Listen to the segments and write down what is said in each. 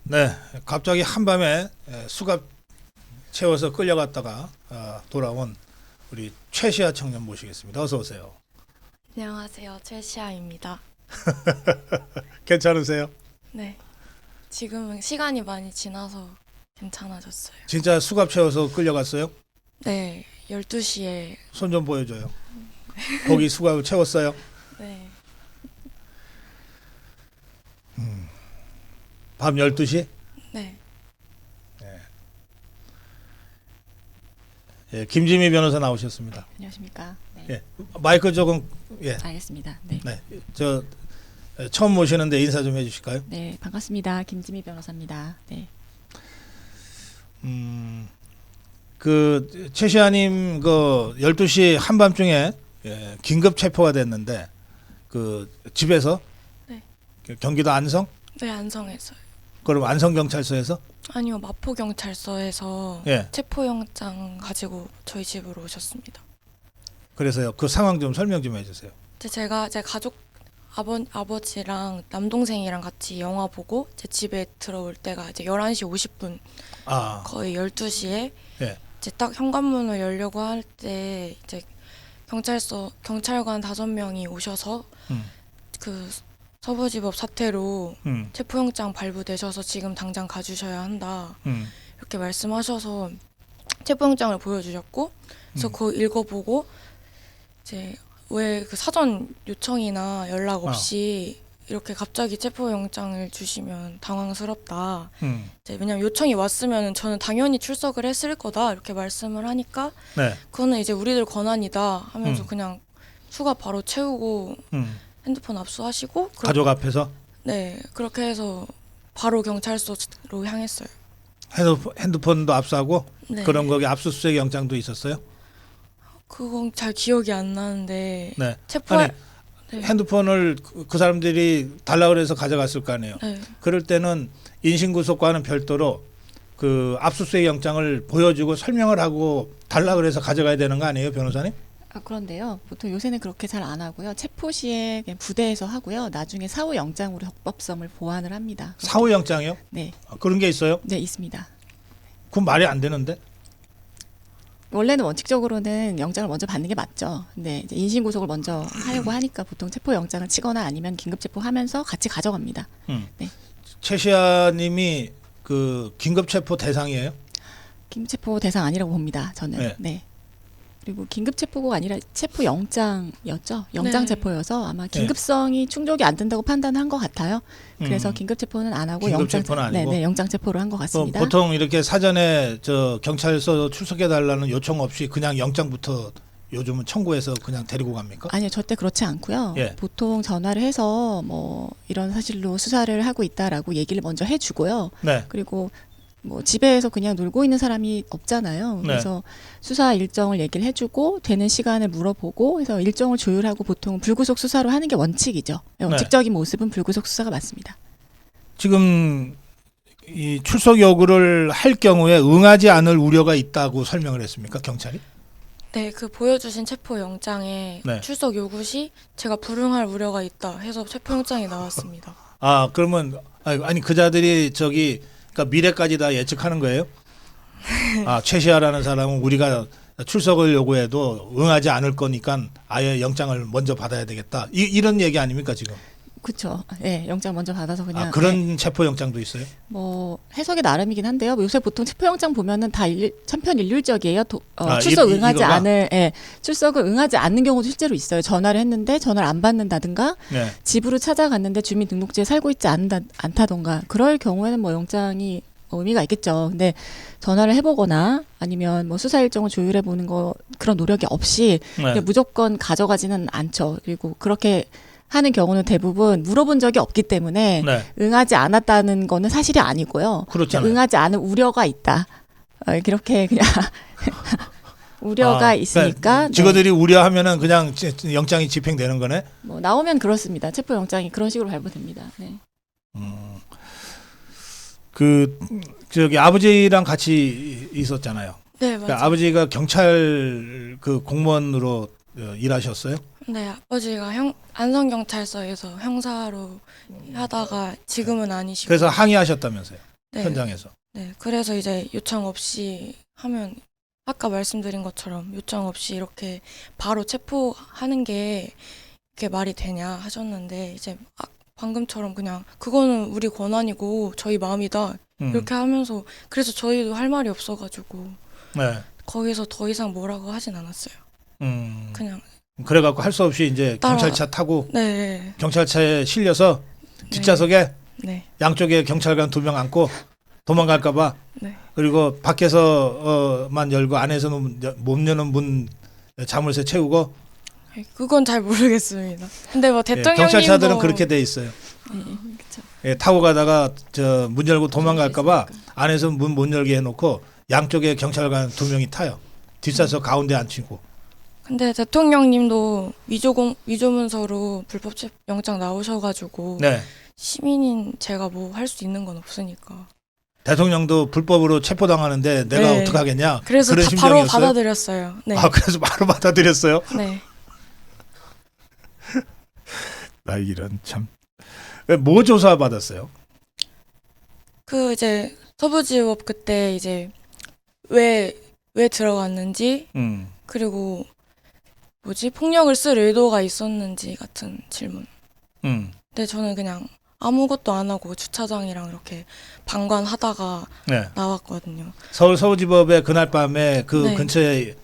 네, 갑자기 한밤에 수갑 채워서 끌려갔다가 돌아온 우리 최시아 청년 모시겠습니다. 어서 오세요. 안녕하세요. 최시아입니다. 괜찮으세요? 네. 지금은 시간이 많이 지나서 괜찮아졌어요. 진짜 수갑 채워서 끌려갔어요? 네. 12시에 손 좀 보여줘요. 거기 수갑을 채웠어요? 네. 밤 12시? 네. 예, 김지미 변호사 나오셨습니다. 안녕하십니까. 네. 예, 마이크 조금 알겠습니다. 네. 네, 저 처음 모시는데 인사 좀 해주실까요? 네, 반갑습니다. 김지미 변호사입니다. 네. 그 최시아님 그 12시 한밤중에 긴급 체포가 됐는데 그 집에서 네. 경기도 안성? 네, 안성에서요. 그럼 안성 경찰서에서? 아니요, 마포경찰서에서 예. 체포영장 가지고 저희 집으로 오셨습니다. 그래서요. 그 상황 좀 설명 좀 해주세요. 제가 제 가족 아버지랑 남동생이랑 같이 영화 보고 제 집에 들어올 때가 이제 11시 50분 아, 거의 12시에 예. 이제 딱 현관문을 열려고 할 때 이제 경찰관 5명이 오셔서 음, 그 서부지법 사태로 음, 체포영장 발부되셔서 지금 당장 가주셔야 한다 이렇게 말씀하셔서 체포영장을 보여주셨고 그래서 그거 읽어보고 이제 왜 그 사전 요청이나 연락 없이 이렇게 갑자기 체포영장을 주시면 당황스럽다. 이제 왜냐면 요청이 왔으면 저는 당연히 출석을 했을 거다 이렇게 말씀을 하니까 네, 그거는 이제 우리들 권한이다 하면서 음. 그냥 수갑 바로 채우고 핸드폰 압수하시고 가족 앞에서 네 그렇게 해서 바로 경찰서로 향했어요. 핸드폰도 압수하고 네. 그런 거기 압수수색 영장도 있었어요? 그건 잘 기억이 안 나는데 네. 체포할 아니, 핸드폰을 그 사람들이 달라 그래서 가져갔을 거 아니에요. 네. 그럴 때는 인신구속과는 별도로 그 압수수색 영장을 보여주고 설명을 하고 달라 그래서 가져가야 되는 거 아니에요, 변호사님? 그런데요. 보통 요새는 그렇게 잘 안 하고요. 체포 시에 그냥 부대에서 하고요. 나중에 사후 영장으로 적법성을 보완을 합니다. 사후 영장이요? 네. 그런 게 있어요? 네, 있습니다. 그건 말이 안 되는데. 원래는 원칙적으로는 영장을 먼저 받는 게 맞죠. 근데 이제 인신구속을 먼저 하려고 하니까 보통 체포 영장을 치거나 아니면 긴급 체포하면서 같이 가져갑니다. 네. 최시아님이 그 긴급 체포 대상이에요? 긴급 체포 대상 아니라고 봅니다. 저는. 네. 네. 그리고 긴급 체포가 아니라 체포 영장이었죠. 영장 네. 체포여서 아마 긴급성이 충족이 안 된다고 판단한 것 같아요. 그래서 긴급 체포는 안 하고 긴급 영장 체포는 아니고? 네, 영장 체포를 한 것 같습니다. 보통 이렇게 사전에 저 경찰서 출석해 달라는 요청 없이 그냥 영장부터 요즘은 청구해서 그냥 데리고 갑니까? 아니요, 절대 그렇지 않고요. 예. 보통 전화를 해서 뭐 이런 사실로 수사를 하고 있다라고 얘기를 먼저 해주고요. 네. 그리고 뭐 집에서 그냥 놀고 있는 사람이 없잖아요. 그래서 수사 일정을 얘기를 해주고 되는 시간을 물어보고 해서 일정을 조율하고 보통 불구속 수사로 하는 게 원칙이죠. 원칙적인 모습은 불구속 수사가 맞습니다. 지금 이 출석 요구를 할 경우에 응하지 않을 우려가 있다고 설명을 했습니까, 경찰이? 네, 그 보여주신 체포영장에 네. 출석 요구 시 제가 불응할 우려가 있다 해서 체포영장이 나왔습니다. 아, 그러면 아니 그자들이 저기 그러니까 미래까지 다 예측하는 거예요? 아, 최시아라는 사람은 우리가 출석을 요구해도 응하지 않을 거니까 아예 영장을 먼저 받아야 되겠다. 이런 얘기 아닙니까, 지금? 그렇죠. 네, 영장 먼저 받아서 그냥 그런 체포 영장도 있어요? 뭐 해석이 나름이긴 한데요. 요새 보통 체포영장 보면은 다 천편일률적이에요. 출석 응하지 이거가? 않을, 출석을 응하지 않는 경우도 실제로 있어요. 전화를 했는데 전화를 안 받는다든가, 네. 집으로 찾아갔는데 주민등록지에 살고 있지 않다던가, 그럴 경우에는 뭐 영장이 의미가 있겠죠. 근데 전화를 해보거나 아니면 뭐 수사 일정을 조율해 보는 거 그런 노력이 없이 그냥 무조건 가져가지는 않죠. 그리고 그렇게 하는 경우는 대부분 물어본 적이 없기 때문에 응하지 않았다는 거는 사실이 아니고요. 그렇잖아요. 응하지 않을 우려가 있다. 그렇게 그냥 우려가 있으니까 그러니까 직원들이 우려하면은 그냥 영장이 집행되는 거네. 뭐 나오면 그렇습니다. 체포 영장이 그런 식으로 발부됩니다. 네. 그 저기 아버지랑 같이 있었잖아요. 네, 맞아요. 그러니까 아버지가 경찰 그 공무원으로 일하셨어요? 네, 아버지가 안성경찰서에서 형사로 하다가 지금은 아니시고. 그래서 항의하셨다면서요? 네. 현장에서. 네, 그래서 이제 요청 없이 하면 아까 말씀드린 것처럼 요청 없이 이렇게 바로 체포하는 게 이게 말이 되냐 하셨는데 이제 방금처럼 그냥 그거는 우리 권한이고 저희 마음이다 이렇게 하면서 그래서 저희도 할 말이 없어가지고 네. 거기서 더 이상 뭐라고 하진 않았어요. 그냥 그래갖고 할 수 없이 이제 따라- 경찰차 타고 네, 경찰차에 실려서 뒷좌석에 네, 양쪽에 경찰관 2명 앉고 도망갈까봐 네. 그리고 밖에서만 열고 안에서는 못 여는 문 자물쇠 채우고 그건 잘 모르겠습니다. 근데 뭐 예, 대통령님도 경찰차들은 그렇게 돼 있어요. 그렇죠. 예, 타고 가다가 저 문 열고 도망갈까봐 안에서 문 못 열게 해놓고 양쪽에 경찰관 2명이 타요. 뒷좌석 가운데 앉히고. 근데 대통령님도 위조 문서로 불법 영장 나오셔가지고 네. 시민인 제가 뭐 할 수 있는 건 없으니까. 대통령도 불법으로 체포당하는데 내가 네. 어떡하겠냐. 그래서 그런 다 바로 심정이었어요? 받아들였어요. 네. 아, 그래서 바로 받아들였어요? 네. 나 이런 참. 뭐 조사 받았어요? 그 이제 서부지법 그때 이제 왜 들어갔는지 그리고 뭐지 폭력을 쓸 의도가 있었는지 같은 질문. 근데 저는 그냥 아무것도 안 하고 주차장이랑 이렇게 방관하다가 네. 나왔거든요. 서울지법에 그날 밤에 그 네. 근처에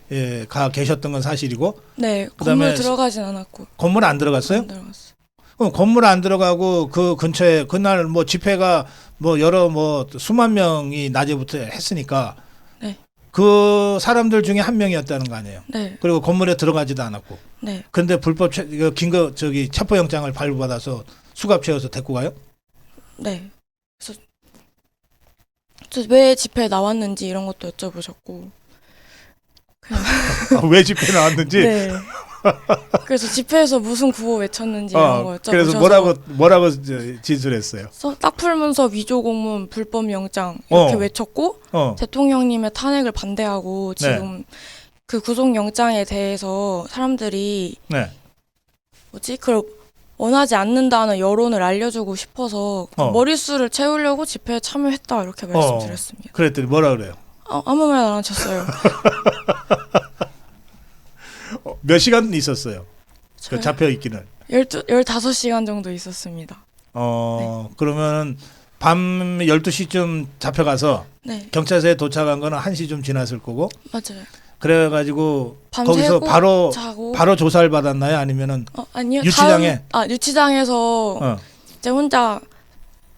가 계셨던 건 사실이고 네, 그다음에 건물 들어가진 않았고. 건물 안 들어갔어요? 안 들어갔어요. 그럼 건물 안 들어가고 그 근처에 그날 뭐 집회가 뭐 여러 뭐 수만 명이 낮에부터 했으니까 네. 그 사람들 중에 한 명이었다는 거 아니에요. 네, 그리고 건물에 들어가지도 않았고. 네, 근데 불법 긴급 체포영장을 발부받아서 수갑 채워서 데리고 가요? 네. 그래서 왜 집회에 나왔는지 이런 것도 여쭤보셨고. 왜 집회 나왔는지. 네. 그래서 집회에서 무슨 구호 외쳤는지 이런 거 여쭤보셔서. 그래서 뭐라고 진술했어요? 딱 풀문서 위조 공문 불법 영장 이렇게 외쳤고 대통령님의 탄핵을 반대하고 지금 그 구속 영장에 대해서 사람들이 네. 뭐지 그걸 원하지 않는다는 여론을 알려주고 싶어서 그 머릿수를 채우려고 집회에 참여했다 이렇게 말씀드렸습니다. 그랬더니 뭐라 그래요? 아무 말 안 하셨어요. 몇 시간 있었어요? 그 저요? 잡혀 있기는. 15시간 정도 있었습니다. 그러면 밤 12시쯤 잡혀가서 네, 경찰서에 도착한 거는 1시쯤 지났을 거고. 맞아요. 그래가지고 밤새고 거기서 자고 바로 조사를 받았나요? 아니면은 아니요. 유치장에? 유치장에서 이제 혼자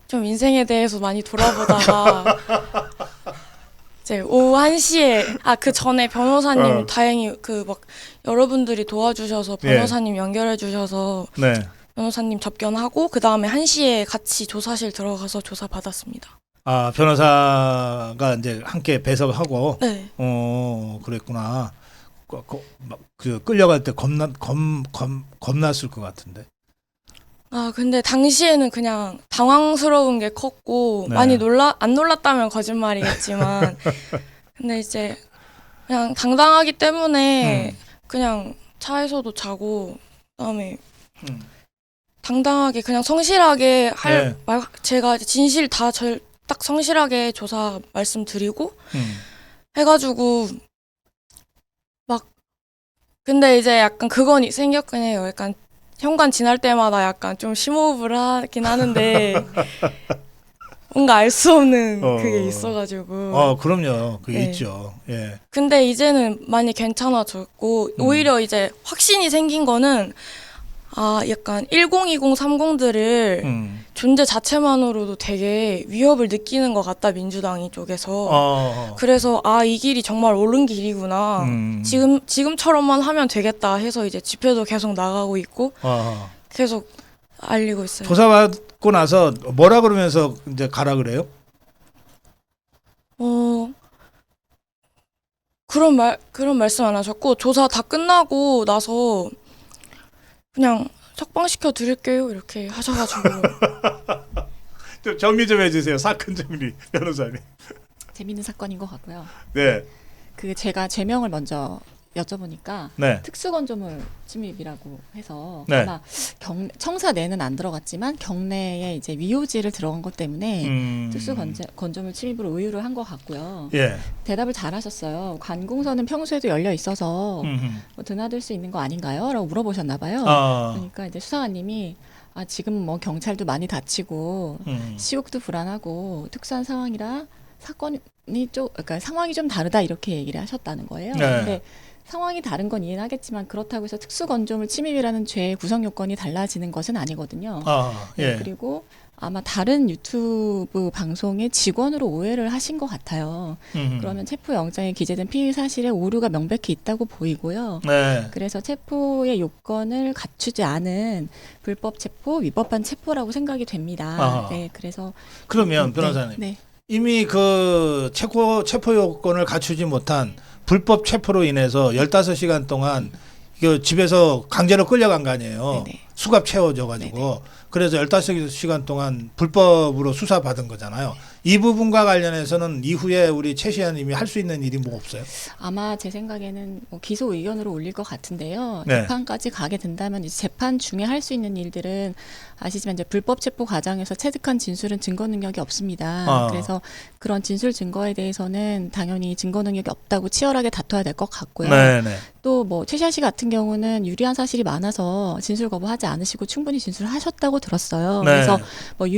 좀 인생에 대해서 많이 돌아보다가 이제 오후 1시에 그 전에 변호사님 다행히 그 막 여러분들이 도와주셔서 변호사님 연결해 주셔서 네. 변호사님 접견하고 그 다음에 1시에 같이 조사실 들어가서 조사 받았습니다. 아, 변호사가 이제 함께 배석하고. 네. 그랬구나. 그 끌려갈 때 겁났을 것 같은데. 근데 당시에는 그냥 당황스러운 게 컸고 네. 많이 안 놀랐다면 거짓말이겠지만 근데 이제 그냥 당당하기 때문에 그냥 차에서도 자고 그다음에 당당하게 그냥 성실하게 제가 진실 다 딱 성실하게 조사 말씀드리고 해가지고 막 근데 이제 약간 그건 생겼긴 해요. 약간 현관 지날 때마다 약간 좀 심호흡을 하긴 하는데 뭔가 알 수 없는 그게 있어가지고. 그럼요. 그게 네. 있죠. 예. 근데 이제는 많이 괜찮아졌고 오히려 이제 확신이 생긴 거는 약간 1020, 30들을 존재 자체만으로도 되게 위협을 느끼는 것 같다 민주당이 쪽에서. 그래서 이 길이 정말 옳은 길이구나. 지금처럼만 하면 되겠다 해서 이제 집회도 계속 나가고 있고 계속 알리고 있어요. 조사받고 나서 뭐라 그러면서 이제 가라 그래요? 그런 말씀 안 하셨고 조사 다 끝나고 나서 그냥 석방시켜 드릴게요 이렇게 하셔가지고. 좀 정리 좀 해주세요. 사건 정리 변호사님. 재밌는 사건인 것 같고요. 네. 그 제가 제명을 먼저 여쭤보니까 네. 특수건조물 침입이라고 해서 네. 아마 청사 내는 안 들어갔지만 경내에 이제 위호지를 들어간 것 때문에 특수건조물 침입으로 의유를 한 것 같고요. 예. 대답을 잘하셨어요. 관공서는 평소에도 열려 있어서 뭐 드나들 수 있는 거 아닌가요? 라고 물어보셨나 봐요. 그러니까 이제 수사관님이 지금 뭐 경찰도 많이 다치고 시국도 불안하고 특수한 상황이라 사건이 그러니까 상황이 좀 다르다 이렇게 얘기를 하셨다는 거예요. 네. 근데 상황이 다른 건 이해는 하겠지만 그렇다고 해서 특수건조물 침입이라는 죄의 구성 요건이 달라지는 것은 아니거든요. 예. 네, 그리고 아마 다른 유튜브 방송의 직원으로 오해를 하신 것 같아요. 그러면 체포영장에 기재된 피의 사실에 오류가 명백히 있다고 보이고요. 네. 그래서 체포의 요건을 갖추지 않은 불법 체포, 위법한 체포라고 생각이 됩니다. 네, 그래서 그러면 변호사님 네. 이미 그 체포 요건을 갖추지 못한 불법 체포로 인해서 15시간 동안 그 집에서 강제로 끌려간 거 아니에요. 네네. 수갑 채워져 가지고. 그래서 15시간 동안 불법으로 수사받은 거잖아요. 이 부분과 관련해서는 이후에 우리 최 시장님이 할 수 있는 일이 뭐 없어요? 아마 제 생각에는 뭐 기소 의견으로 올릴 것 같은데요. 네. 재판까지 가게 된다면 이제 재판 중에 할 수 있는 일들은 아시지만 이제 불법 체포 과정에서 체득한 진술은 증거 능력이 없습니다. 그래서 그런 진술 증거에 대해서는 당연히 증거 능력이 없다고 치열하게 다퉈야 될 것 같고요. 네네. 또 뭐 최시아 씨 같은 경우는 유리한 사실이 많아서 진술 거부하지 않으시고 충분히 진술하셨다고 들었어요. 네. 그래서 뭐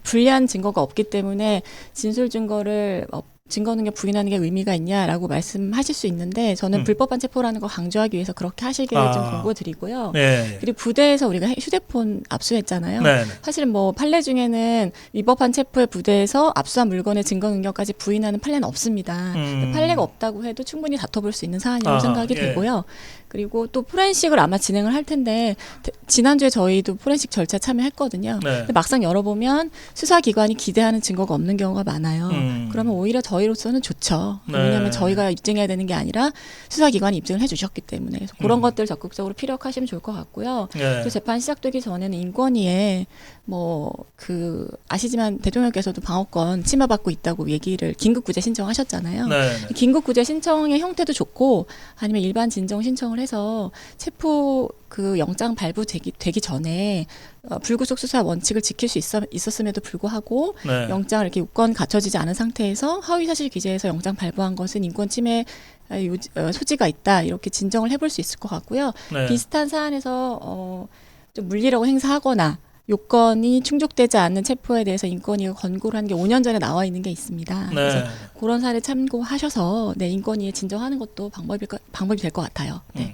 불리한 증거가 없기 때문에 진술 증거를 증거 능력 부인하는 게 의미가 있냐라고 말씀하실 수 있는데 저는 불법한 체포라는 거 강조하기 위해서 그렇게 하시기를 좀 권고드리고요. 네. 그리고 부대에서 우리가 휴대폰 압수했잖아요. 네. 사실은 뭐 판례 중에는 위법한 체포의 부대에서 압수한 물건의 증거 능력까지 부인하는 판례는 없습니다. 판례가 없다고 해도 충분히 다퉈볼 수 있는 사안이라고 생각이 예. 되고요. 그리고 또 포렌식을 아마 진행을 할 텐데 지난주에 저희도 포렌식 절차 참여했거든요. 네. 근데 막상 열어보면 수사기관이 기대하는 증거가 없는 경우가 많아요. 그러면 오히려 저희로서는 좋죠. 네. 왜냐하면 저희가 입증해야 되는 게 아니라 수사기관이 입증을 해주셨기 때문에 그래서 그런 것들 적극적으로 피력하시면 좋을 것 같고요. 네. 또 재판 시작되기 전에는 인권위에 아시지만 대통령께서도 방어권 침해받고 있다고 얘기를 긴급구제 신청하셨잖아요. 네. 긴급구제 신청의 형태도 좋고 아니면 일반 진정 신청을 해서 체포 그 영장 발부되기 전에 불구속 수사 원칙을 지킬 수 있었음에도 불구하고 네. 영장을 이렇게 요건 갖춰지지 않은 상태에서 허위사실 기재해서 영장 발부한 것은 인권 침해 소지가 있다 이렇게 진정을 해볼 수 있을 것 같고요. 네. 비슷한 사안에서 좀 물리력을 행사하거나 요건이 충족되지 않는 체포에 대해서 인권위가 권고를 한 게 5년 전에 나와 있는 게 있습니다. 네. 그래서 그런 사례 참고하셔서 인권위에 진정하는 것도 방법이 될 것 같아요. 네.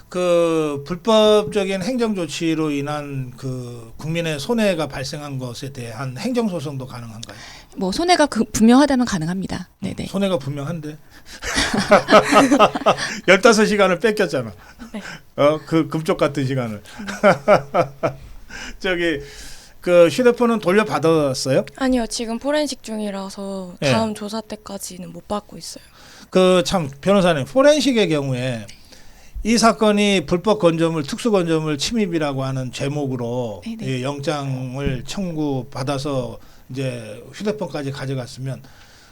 그 불법적인 행정 조치로 인한 그 국민의 손해가 발생한 것에 대한 행정 소송도 가능한가요? 뭐 손해가 분명하다면 가능합니다. 네네. 손해가 분명한데 15시간을 뺏겼잖아. 네. 그 금쪽 같은 시간을. 저기 그 휴대폰은 돌려받았어요? 아니요, 지금 포렌식 중이라서 네. 다음 조사 때까지는 못 받고 있어요. 그 참 변호사님 포렌식의 경우에 이 사건이 불법 건조물, 특수 건조물 침입이라고 하는 제목으로 이 영장을 청구받아서 이제 휴대폰까지 가져갔으면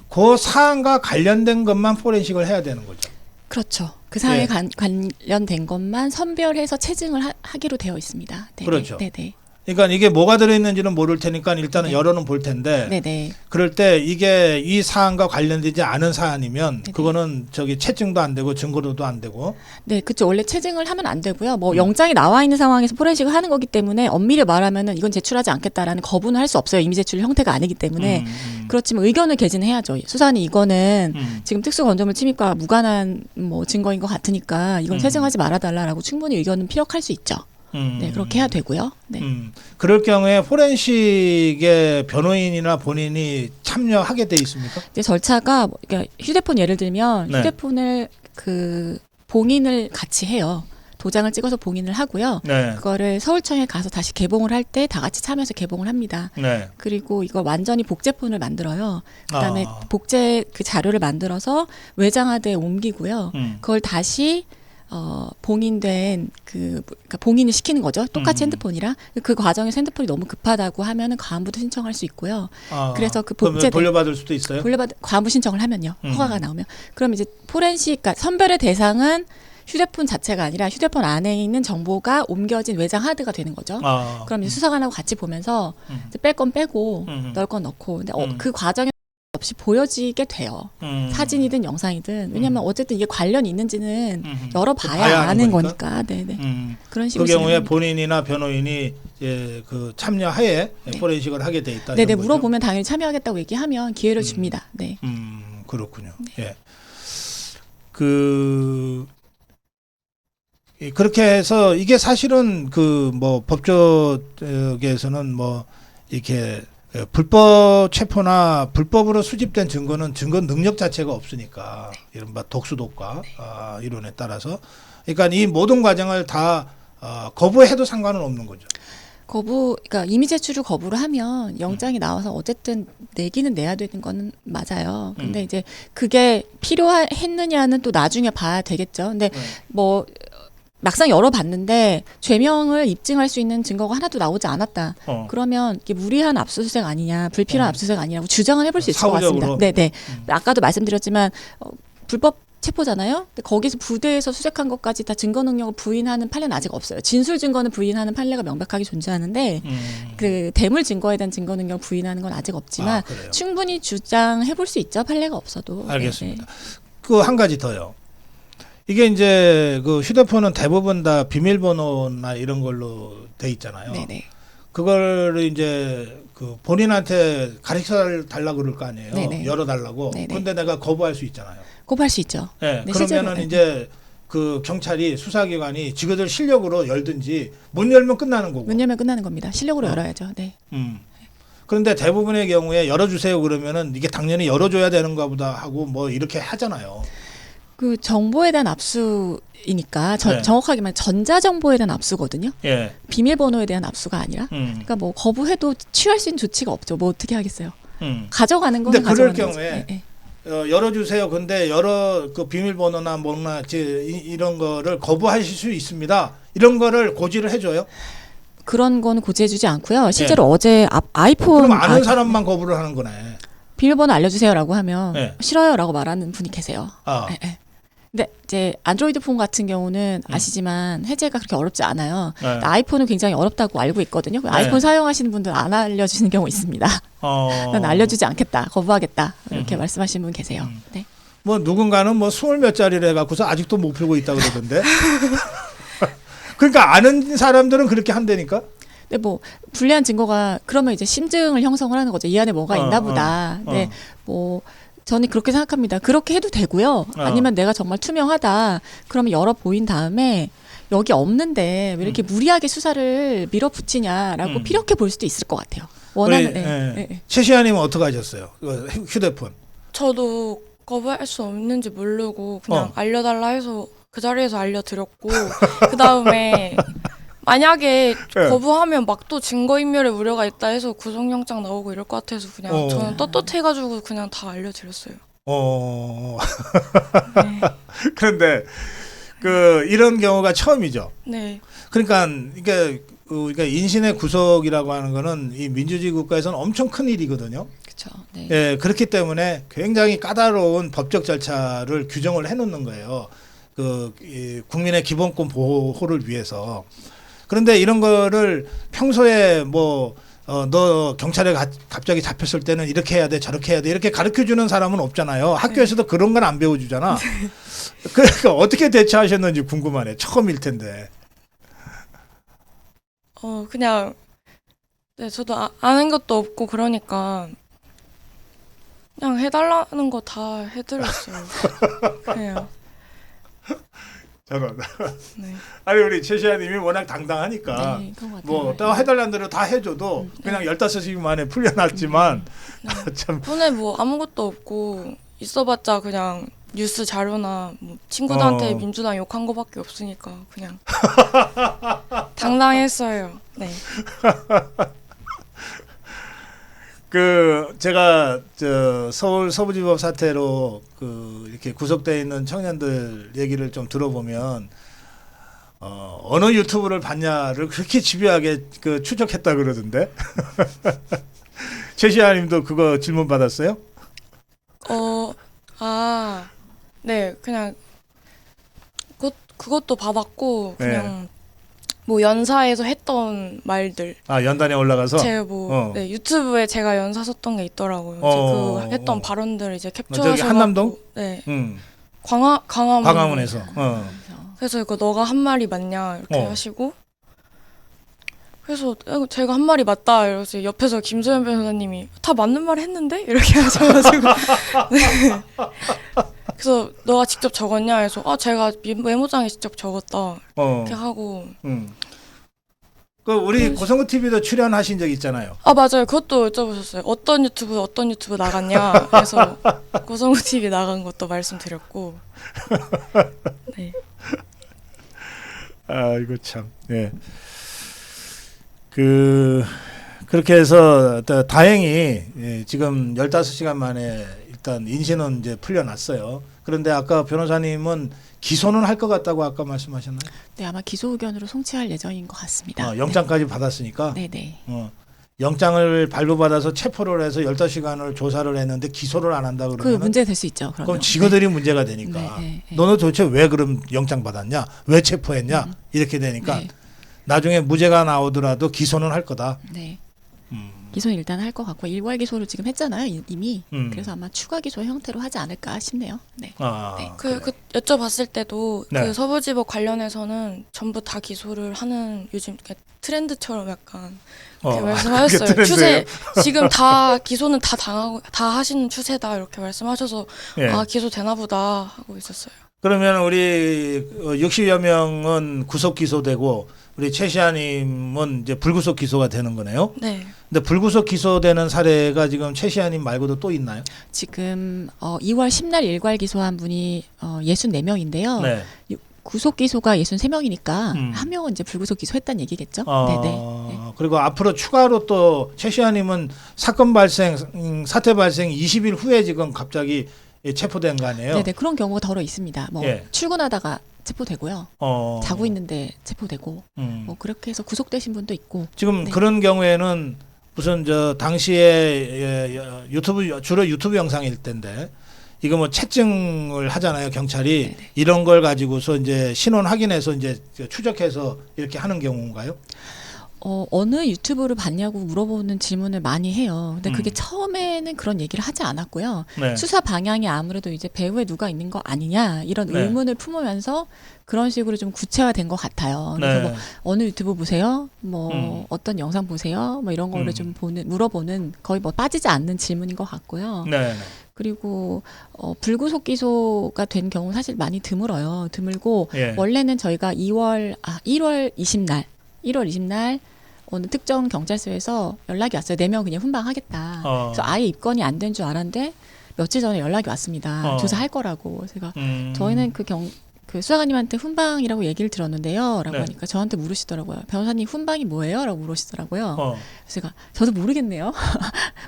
그 사안과 관련된 것만 포렌식을 해야 되는 거죠. 그렇죠. 그 사안에 네. 관련된 것만 선별해서 체증을 하기로 되어 있습니다. 네네. 그렇죠. 네네. 그러니까 이게 뭐가 들어있는지는 모를 테니까 일단은 네. 열어는 볼 텐데 네네. 그럴 때 이게 이 사안과 관련되지 않은 사안이면 네네. 그거는 저기 채증도 안 되고 증거로도 안 되고 네, 그렇죠. 원래 체증을 하면 안 되고요. 뭐 영장이 나와 있는 상황에서 포렌식을 하는 거기 때문에 엄밀히 말하면은 이건 제출하지 않겠다라는 거부는 할 수 없어요. 이미 제출 형태가 아니기 때문에. 그렇지만 의견을 개진해야죠. 수사관이 이거는 지금 특수건조물 침입과 무관한 뭐 증거인 것 같으니까 이건 체증하지 말아달라라고 충분히 의견은 피력할 수 있죠. 네, 그렇게 해야 되고요. 네. 그럴 경우에 포렌식의 변호인이나 본인이 참여하게 돼 있습니까? 이제 절차가 그러니까 휴대폰 예를 들면 네. 휴대폰을 봉인을 같이 해요. 도장을 찍어서 봉인을 하고요. 네. 그거를 서울청에 가서 다시 개봉을 할 때 다 같이 참여해서 개봉을 합니다. 네. 그리고 이걸 완전히 복제폰을 만들어요. 그다음에 아. 복제 그 자료를 만들어서 외장하드에 옮기고요. 그걸 다시 봉인된 그러니까 봉인을 시키는 거죠. 똑같이 핸드폰이라 그 과정에서 핸드폰이 너무 급하다고 하면은 과안부도 신청할 수 있고요. 그래서 그 그러면 복제 돌려받을 수도 있어요? 과안부 신청을 하면요. 허가가 나오면 그럼 이제 포렌식 그러니까 선별의 대상은 휴대폰 자체가 아니라 휴대폰 안에 있는 정보가 옮겨진 외장 하드가 되는 거죠. 그럼 이제 수사관하고 같이 보면서 이제 뺄 건 빼고 넣을 건 넣고 근데 그 과정에 없이 보여지게 돼요. 사진이든 영상이든 왜냐하면 어쨌든 이게 관련이 있는지는 열어봐야 봐야 아는 거니까? 거니까. 네네. 그런 식으로 그 경우에 진행합니다. 본인이나 변호인이 이제 그 참여하에 포렌식을 하게 돼 있다. 네네 이런 거죠? 물어보면 당연히 참여하겠다고 얘기하면 기회를 줍니다. 네. 그렇군요. 네. 예. 그렇게 해서 이게 사실은 그 뭐 법조계에서는 뭐 이렇게 불법 체포나 불법으로 수집된 증거는 증거 능력 자체가 없으니까 이른바 독수독과 이론에 따라서 그러니까 이 모든 과정을 다 거부해도 상관은 없는 거죠. 그러니까 이미 제출을 거부를 하면 영장이 나와서 어쨌든 내기는 내야 되는 거는 맞아요. 근데 이제 그게 필요했느냐는 또 나중에 봐야 되겠죠. 근데 뭐 막상 열어봤는데 죄명을 입증할 수 있는 증거가 하나도 나오지 않았다. 그러면 이게 무리한 압수수색 아니냐, 불필요한 압수수색 아니냐고 주장을 해볼 수 있을 것 같습니다. 네네. 아까도 말씀드렸지만 불법 체포잖아요. 근데 거기서 부대에서 수색한 것까지 다 증거 능력을 부인하는 판례는 아직 없어요. 진술 증거는 부인하는 판례가 명백하게 존재하는데 그 대물 증거에 대한 증거 능력을 부인하는 건 아직 없지만 충분히 주장해볼 수 있죠. 판례가 없어도. 알겠습니다. 그 한 가지 더요. 이게 이제 그 휴대폰은 대부분 다 비밀번호나 이런 걸로 돼 있잖아요. 네네. 그걸 이제 그 본인한테 가르쳐 달라고 그럴 거 아니에요. 네네. 열어달라고. 네네. 근데 내가 거부할 수 있잖아요. 고발할 수 있죠. 네, 네, 그러면은 실제로, 이제 그 경찰이 수사기관이 지그들 실력으로 열든지 못 열면 끝나는 거고. 문 열면 끝나는 겁니다. 실력으로 열어야죠. 네. 그런데 대부분의 경우에 열어주세요 그러면은 이게 당연히 열어줘야 되는가 보다 하고 뭐 이렇게 하잖아요. 그 정보에 대한 압수이니까 정확하게 말하면 전자정보에 대한 압수거든요. 예. 비밀번호에 대한 압수가 아니라. 그러니까 뭐 거부해도 취할 수 있는 조치가 없죠. 뭐 어떻게 하겠어요. 가져가는 거는 근데 그럴 가져가는 경우에 거지. 열어주세요. 근데 그 비밀번호나 뭐나 이런 거를 거부하실 수 있습니다. 이런 거를 고지를 해줘요. 그런 거는 고지해주지 않고요. 실제로 어제 아이폰 그럼 아는 사람만 거부를 하는 거네. 비밀번호 알려주세요라고 하면 네. 싫어요라고 말하는 분이 계세요. 네. 근데 이제 안드로이드 폰 같은 경우는 아시지만 해제가 그렇게 어렵지 않아요. 아이폰은 굉장히 어렵다고 알고 있거든요. 아이폰 사용하시는 분들 안 알려주시는 경우 있습니다. 난 알려주지 않겠다, 거부하겠다 이렇게 말씀하시는 분 계세요. 네. 뭐 누군가는 뭐 20몇 짜리를 해갖고서 아직도 못 풀고 있다 그러던데. 그러니까 아는 사람들은 그렇게 한다니까. 근데 뭐 불리한 증거가 그러면 이제 심증을 형성을 하는 거죠. 이 안에 뭐가 있나 보다. 네. 뭐 저는 그렇게 생각합니다. 그렇게 해도 되고요. 아니면 내가 정말 투명하다. 그러면 열어 보인 다음에 여기 없는데 왜 이렇게 무리하게 수사를 밀어붙이냐라고 피력해 볼 수도 있을 것 같아요. 원하는. 최시아님은 어떻게 하셨어요? 휴대폰. 저도 거부할 수 없는지 모르고 그냥 알려달라 해서 그 자리에서 알려드렸고 그 다음에 만약에 거부하면 막 또 증거인멸의 우려가 있다 해서 구속영장 나오고 이럴 것 같아서 그냥 저는 떳떳해가지고 그냥 다 알려드렸어요. 네. 그런데 이런 경우가 처음이죠. 네. 그러니까 이게 인신의 구속이라고 하는 거는 이 민주주의 국가에서는 엄청 큰 일이거든요. 그렇죠. 네. 예, 그렇기 때문에 굉장히 까다로운 법적 절차를 규정을 해놓는 거예요. 이 국민의 기본권 보호를 위해서. 그런데 이런 거를 평소에 너 경찰에 갑자기 잡혔을 때는 이렇게 해야 돼, 저렇게 해야 돼, 이렇게 가르쳐 주는 사람은 없잖아요. 학교에서도 그런 건 안 배워주잖아. 그러니까 어떻게 대처하셨는지 궁금하네. 처음일 텐데. 그냥, 네, 저도 아는 것도 없고 그러니까 그냥 해달라는 거 다 해드렸어요. 그냥. 잘한다. 네. 아니 우리 최시아님이 워낙 당당하니까 네, 그런 것 같아요. 또 해달라는 대로 다 해줘도 그냥 15시간 만에 풀려났지만 참 손에 뭐 아무것도 없고 있어봤자 그냥 뉴스 자료나 뭐 친구들한테 민주당 욕한 거밖에 없으니까 그냥 당당했어요. 네. 제가 서울 서부지법 사태로 이렇게 구속되어 있는 청년들 얘기를 좀 들어보면 어느 유튜브를 봤냐를 그렇게 집요하게 추적했다 그러던데. 최시아님도 그거 질문 받았어요? 네, 그냥 그것도 받았고 네. 그냥 뭐 연사에서 했던 말들 아 연단에 올라가서 제 뭐 네, 유튜브에 제가 연사 썼던 게 있더라고요. 이제 그 했던 발언들 이제 캡처해서 저기 한남동? 네. 음. 광화문 광화문에서 그래서 이거 너가 한 말이 맞냐 이렇게 어. 하시고 그래서 제가 한 말이 맞다 이러서 옆에서 김소연 변호사님이 다 맞는 말 했는데 이렇게 하셔가지고 네. 그래서 너가 직접 적었냐 해서 제가 메모장에 직접 적었다 이렇게 하고 그 우리 고성구 TV도 출연하신 적 있잖아요. 맞아요. 그것도 여쭤보셨어요. 어떤 유튜브 나갔냐 해서 고성우 TV 나간 것도 말씀드렸고 네. 아 이거 참 예. 그렇게 해서 다행히 지금 15시간 만에 일단 인신은 이제 풀려났어요. 그런데 아까 변호사님은 기소는 할 것 같다고 아까 말씀하셨나요? 네, 아마 기소 의견으로 송치할 예정인 것 같습니다. 영장까지 받았으니까. 네네. 영장을 발부받아서 체포를 해서 15시간을 조사를 했는데 기소를 안 한다 그러면 문제 될 수 있죠. 그럼 지그들이 문제가 되니까 너는 도대체 왜 그럼 영장 받았냐? 왜 체포했냐? 이렇게 되니까 나중에 무죄가 나오더라도 기소는 할 거다. 네. 기소는 일단 할 것 같고 일괄 기소를 지금 했잖아요 이미. 그래서 아마 추가 기소 형태로 하지 않을까 싶네요. 네. 네. 그 여쭤봤을 때도 그 서부지법 관련해서는 전부 다 기소를 하는 요즘 트렌드처럼 약간 이렇게 말씀하셨어요. 추세 지금 다 기소는 다 당하고 다 하시는 추세다 이렇게 말씀하셔서 기소 되나 보다 하고 있었어요. 그러면 우리 60여 명은 구속 기소되고 우리 최시아님은 이제 불구속 기소가 되는 거네요. 네. 근데 불구속 기소되는 사례가 지금 최시아님 말고도 또 있나요? 지금 2월 10날 일괄 기소한 분이 64명인데요. 네. 구속 기소가 63명이니까 한 명은 이제 불구속 기소했다는 얘기겠죠. 네네. 그리고 앞으로 추가로 또 최시아님은 사태 발생 20일 후에 지금 갑자기 체포된 거 아니에요? 네네. 그런 경우가 더러 있습니다. 출근하다가 체포되고요. 자고 있는데 체포되고 뭐 그렇게 해서 구속되신 분도 있고. 지금 그런 경우에는 무슨 당시에 주로 유튜브 영상일 텐데 이거 뭐 채증을 하잖아요 경찰이. 네네. 이런 걸 가지고서 이제 신원 확인해서 이제 추적해서 이렇게 하는 경우인가요? 어느 유튜브를 봤냐고 물어보는 질문을 많이 해요. 근데 그게 처음에는 그런 얘기를 하지 않았고요. 네. 수사 방향이 아무래도 이제 배후에 누가 있는 거 아니냐 이런 의문을 품으면서 그런 식으로 좀 구체화된 것 같아요. 그래서 뭐 어느 유튜브 보세요? 뭐 어떤 영상 보세요? 뭐 이런 거를 좀 물어보는 거의 뭐 빠지지 않는 질문인 것 같고요. 네. 그리고 불구속 기소가 된 경우 사실 많이 드물고 원래는 저희가 1월 20날 어느 특정 경찰서에서 연락이 왔어요. 4명 그냥 훈방하겠다. 그래서 아예 입건이 안 된 줄 알았는데 며칠 전에 연락이 왔습니다. 조사할 거라고. 제가 저희는 그 수사관님한테 훈방이라고 얘기를 들었는데요. 라고 하니까 저한테 물으시더라고요. 변호사님 훈방이 뭐예요? 라고 물으시더라고요. 그래서 제가 저도 모르겠네요.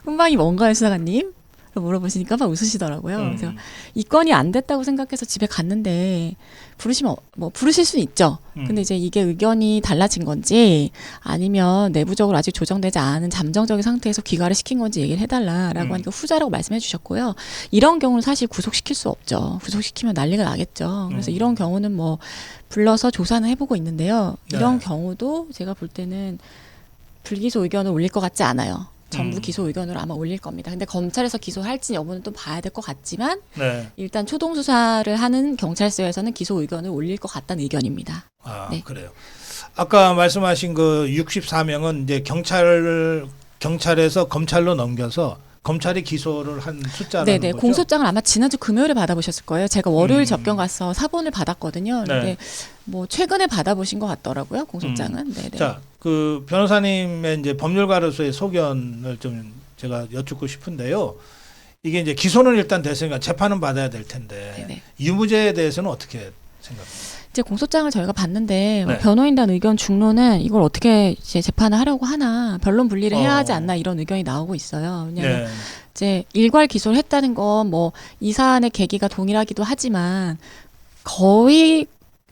훈방이 뭔가요, 수사관님? 물어보시니까 막 웃으시더라고요. 그래서 입건이 안 됐다고 생각해서 집에 갔는데 부르시면 뭐 부르실 수는 있죠. 근데 이제 이게 의견이 달라진 건지 아니면 내부적으로 아직 조정되지 않은 잠정적인 상태에서 귀가를 시킨 건지 얘기를 해달라라고 하니까 후자라고 말씀해 주셨고요. 이런 경우는 사실 구속시킬 수 없죠. 구속시키면 난리가 나겠죠. 그래서 이런 경우는 뭐 불러서 조사는 해보고 있는데요. 이런 경우도 제가 볼 때는 불기소 의견을 올릴 것 같지 않아요. 전부 기소 의견으로 아마 올릴 겁니다. 근데 검찰에서 기소할지 여부는 또 봐야 될 것 같지만 일단 초동 수사를 하는 경찰서에서는 기소 의견을 올릴 것 같다는 의견입니다. 그래요. 아까 말씀하신 그 64명은 이제 경찰에서 검찰로 넘겨서 검찰이 기소를 한 숫자라는 거죠. 공소장을 아마 지난주 금요일에 받아보셨을 거예요. 제가 월요일 접견 가서 사본을 받았거든요. 근데 뭐 최근에 받아보신 것 같더라고요. 공소장은. 자, 그 변호사님의 이제 법률가로서의 소견을 좀 제가 여쭙고 싶은데요. 이게 이제 기소는 일단 됐으니까 재판은 받아야 될 텐데 유무죄에 대해서는 어떻게 생각합니까? 이제 공소장을 저희가 봤는데 변호인단 의견 중로는 이걸 어떻게 이제 재판을 하려고 하나 변론 분리를 해야 하지 않나 이런 의견이 나오고 있어요. 왜냐하면 이제 일괄 기소를 했다는 건 뭐 이 사안의 계기가 동일하기도 하지만 거의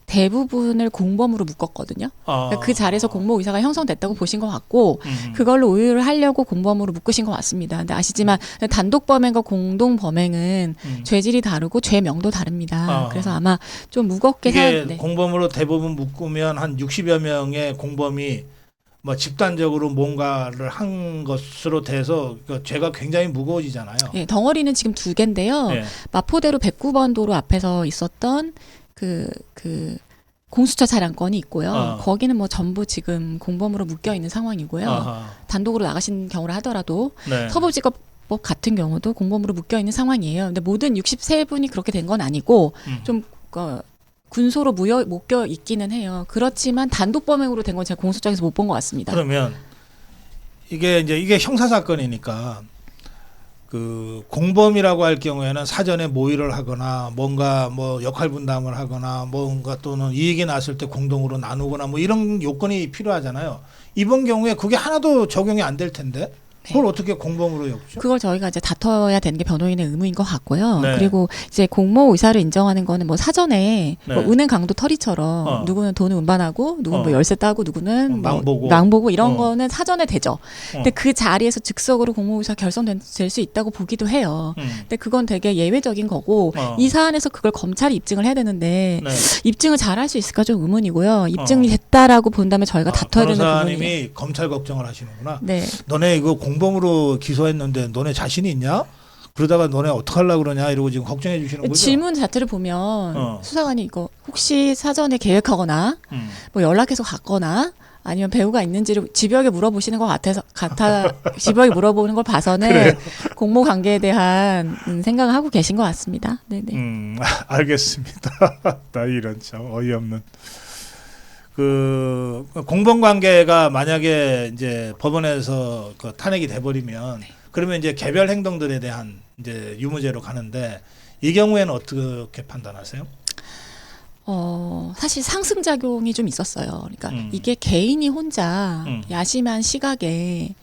대부분을 공범으로 묶었거든요. 그러니까 그 자리에서 공모 의사가 형성됐다고 보신 것 같고 그걸로 우유를 하려고 공범으로 묶으신 것 같습니다. 근데 아시지만 단독 범행과 공동 범행은 죄질이 다르고 죄명도 다릅니다. 그래서 아마 좀 무겁게 이게 네. 공범으로 대부분 묶으면 한 60여 명의 공범이 뭐 집단적으로 뭔가를 한 것으로 돼서 그 죄가 굉장히 무거워지잖아요. 네, 덩어리는 지금 2개인데요. 네. 마포대로 109번 도로 앞에서 있었던 그 공수처 차량권이 있고요. 거기는 뭐 전부 지금 공범으로 묶여 있는 상황이고요. 아하. 단독으로 나가신 경우를 하더라도 네. 서부지법법 같은 경우도 공범으로 묶여 있는 상황이에요. 근데 모든 63분이 그렇게 된 건 아니고 좀 군소로 묶여 있기는 해요. 그렇지만 단독 범행으로 된 건 제가 공소장에서 못 본 것 같습니다. 그러면 이게 형사 사건이니까 그 공범이라고 할 경우에는 사전에 모의를 하거나 뭔가 뭐 역할 분담을 하거나 뭔가 또는 이익이 났을 때 공동으로 나누거나 뭐 이런 요건이 필요하잖아요. 이번 경우에 그게 하나도 적용이 안 될 텐데 그걸 어떻게 공범으로 엮죠? 그걸 저희가 이제 다퉈야 되는 게 변호인의 의무인 것 같고요. 네. 그리고 이제 공모 의사를 인정하는 거는 뭐 사전에 네. 뭐 은행 강도 털이처럼 누구는 돈을 운반하고 누구는 뭐 열쇠 따고 누구는 망보고 이런 거는 사전에 되죠. 근데 그 자리에서 즉석으로 공모 의사 결성될 수 있다고 보기도 해요. 근데 그건 되게 예외적인 거고 이 사안에서 그걸 검찰이 입증을 해야 되는데 네. 입증을 잘 할 수 있을까 좀 의문이고요. 입증이 됐다라고 본다면 저희가 다퉈야 되는 부분이에요. 변호사님이 검찰 걱정을 하시는구나. 네. 너네 이거 공범으로 기소했는데 너네 자신이 있냐? 그러다가 너네 어떡하려고 그러냐 이러고 지금 걱정해 주시는 거죠. 질문 자체를 보면 수사관이 이거 혹시 사전에 계획하거나 뭐 연락해서 갔거나 아니면 배우가 있는지를 집요하게 물어보시는 것 같아 집요하게 물어보는 걸 봐서는 그래요? 공모 관계에 대한 생각을 하고 계신 것 같습니다. 네네. 알겠습니다. 나 이런 참 어이없는. 그 공범 관계가 만약에 이제 법원에서 그 탄핵이 돼버리면 그러면 이제 개별 행동들에 대한 이제 유무죄로 가는데 이 경우에는 어떻게 판단하세요? 사실 상승작용이 좀 있었어요. 그러니까 이게 개인이 혼자 야심한 시각에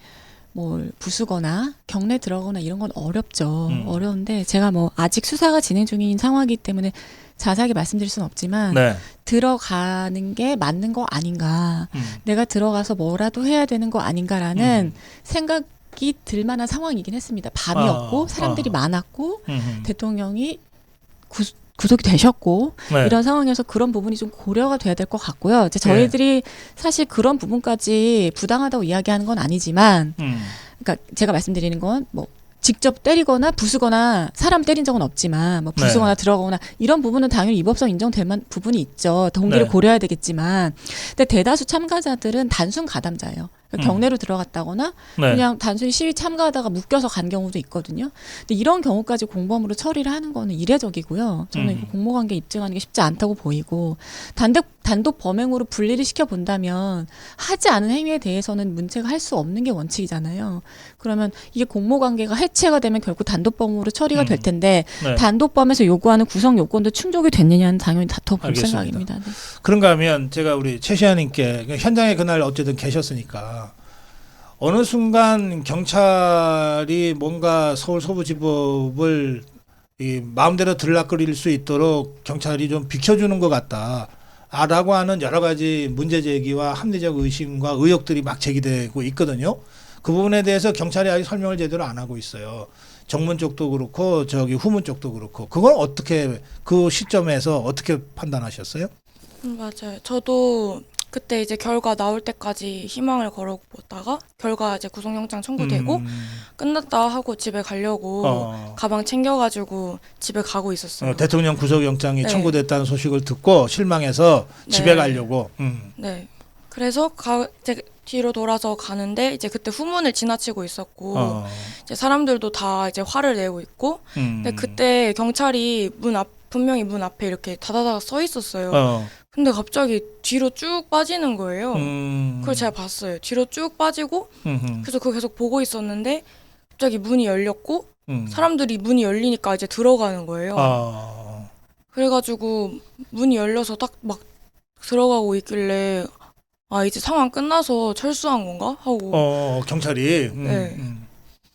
뭘 부수거나 경례 들어가거나 이런 건 어렵죠. 어려운데 제가 뭐 아직 수사가 진행 중인 상황이기 때문에 자세하게 말씀드릴 수는 없지만 네. 들어가는 게 맞는 거 아닌가. 내가 들어가서 뭐라도 해야 되는 거 아닌가라는 생각이 들 만한 상황이긴 했습니다. 밤이었고 사람들이 많았고 대통령이 구속이 되셨고 네. 이런 상황에서 그런 부분이 좀 고려가 돼야 될 것 같고요. 이제 저희들이 사실 그런 부분까지 부당하다고 이야기하는 건 아니지만 그러니까 제가 말씀드리는 건 뭐 직접 때리거나 부수거나 사람 때린 적은 없지만 뭐 부수거나 들어가거나 이런 부분은 당연히 위법성 인정될 만한 부분이 있죠. 동기를 고려해야 되겠지만 근데 대다수 참가자들은 단순 가담자예요. 그러니까 경례로 들어갔다거나 그냥 단순히 시위 참가하다가 묶여서 간 경우도 있거든요. 근데 이런 경우까지 공범으로 처리를 하는 거는 이례적이고요. 저는 이거 공모관계 입증하는 게 쉽지 않다고 보이고 단독 범행으로 분리를 시켜본다면 하지 않은 행위에 대해서는 문책을 할 수 없는 게 원칙이잖아요. 그러면 이게 공모관계가 해체가 되면 결국 단독범으로 처리가 될 텐데 단독범에서 요구하는 구성 요건도 충족이 됐느냐는 당연히 다퉈볼 생각입니다. 네. 그런가 하면 제가 우리 최시아님께 현장에 그날 어쨌든 계셨으니까 어느 순간 경찰이 뭔가 서울 서부지법을 이 마음대로 들락거릴 수 있도록 경찰이 좀 비켜주는 것 같다. 라고 하는 여러 가지 문제 제기와 합리적 의심과 의혹들이 막 제기되고 있거든요. 그 부분에 대해서 경찰이 아직 설명을 제대로 안 하고 있어요. 정문 쪽도 그렇고 저기 후문 쪽도 그렇고 그걸 어떻게 그 시점에서 어떻게 판단하셨어요? 맞아요. 저도 그때 이제 결과 나올 때까지 희망을 걸어보다가 결과 이제 구속영장 청구되고 끝났다 하고 집에 가려고 가방 챙겨가지고 집에 가고 있었어요. 대통령 구속영장이 청구됐다는 소식을 듣고 실망해서 집에 가려고. 네. 그래서 이제 뒤로 돌아서 가는데 이제 그때 후문을 지나치고 있었고 이제 사람들도 다 이제 화를 내고 있고 근데 그때 경찰이 분명히 문 앞에 이렇게 다다닥 서 있었어요. 근데 갑자기 뒤로 쭉 빠지는 거예요. 그걸 제가 봤어요. 뒤로 쭉 빠지고 그래서 그거 계속 보고 있었는데 갑자기 문이 열렸고 사람들이 문이 열리니까 이제 들어가는 거예요. 그래가지고 문이 열려서 딱 막 들어가고 있길래 아 이제 상황 끝나서 철수한 건가 하고 경찰이